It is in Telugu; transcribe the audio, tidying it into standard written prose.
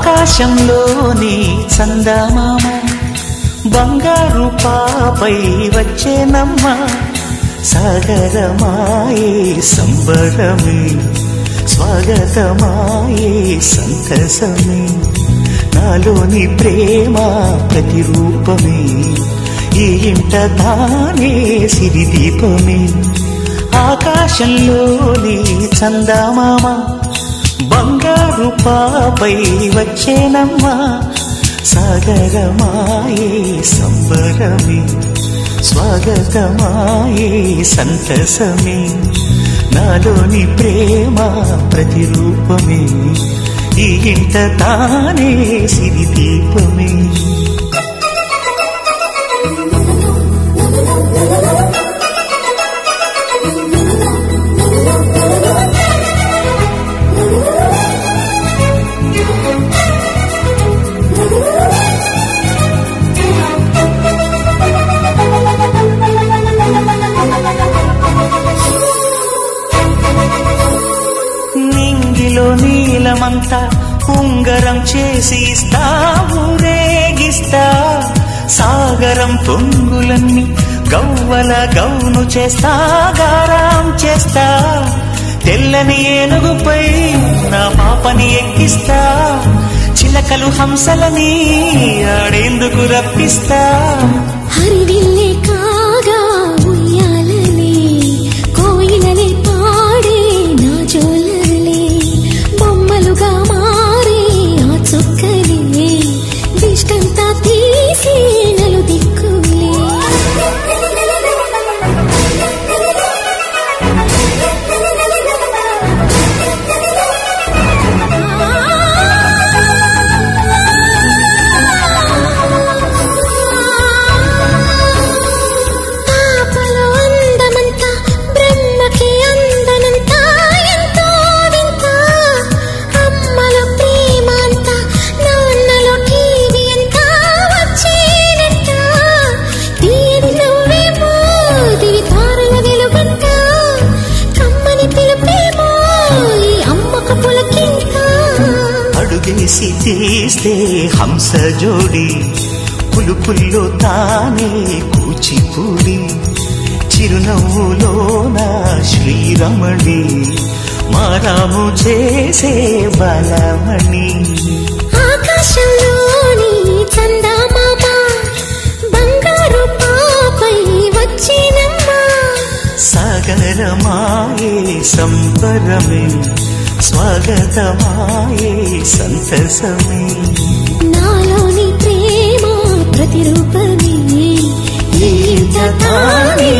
ఆకాశంలోని చందమామ బంగారు పాపై వచ్చేనమ్మ సాగరమాయే సంబరమే స్వాగతమాయే సంతసమే నాలోని ప్రేమ ప్రతిరూపమే ఈ ఇంట తానే సిరిదీపమే ఆకాశంలోని చందమామ బంగారు పాపై వచ్చేనమ్మా సాగరమాయే సంబరమే స్వాగతమాయే సంతసమే నాలోని ప్రేమ ప్రతిరూపమే ఈ ఇంట తానే సిరిదీపమే నీలమంతా ఉంగరం చేసి ఇస్తా ఊరేగిస్తా సాగరం పొంగులన్నీ గవ్వల గౌను చేస్తా గారాం చేస్తా తెల్లని ఏనుగుపై నా పాపని ఎక్కిస్తా చిలకలు హంసలని ఆడేందుకు రప్పిస్తా హరివిల్లే కాగా ఉయ్యాలలే కోయిలలే పాడే నా జోలలే బొమ్మలుగా మారే ఆ చుక్కలే దిష్టంతా తీసి నలు దిక్కులే అడుగేసి తీస్తే హంస జోడి పులుపుల్లో తానే కూచిపూడి చిరునవ్వులోన శ్రీరమణి మారాము చేసే బలమణి ఆకాశంలోని చందమామ బంగారు పాపై వచ్చినమ్మా సాగరమాయే సంబరమే స్వాగతమాయే సంతసమే నాలోని ప్రేమ ప్రతిరూపమే ఈ ఇంట తానే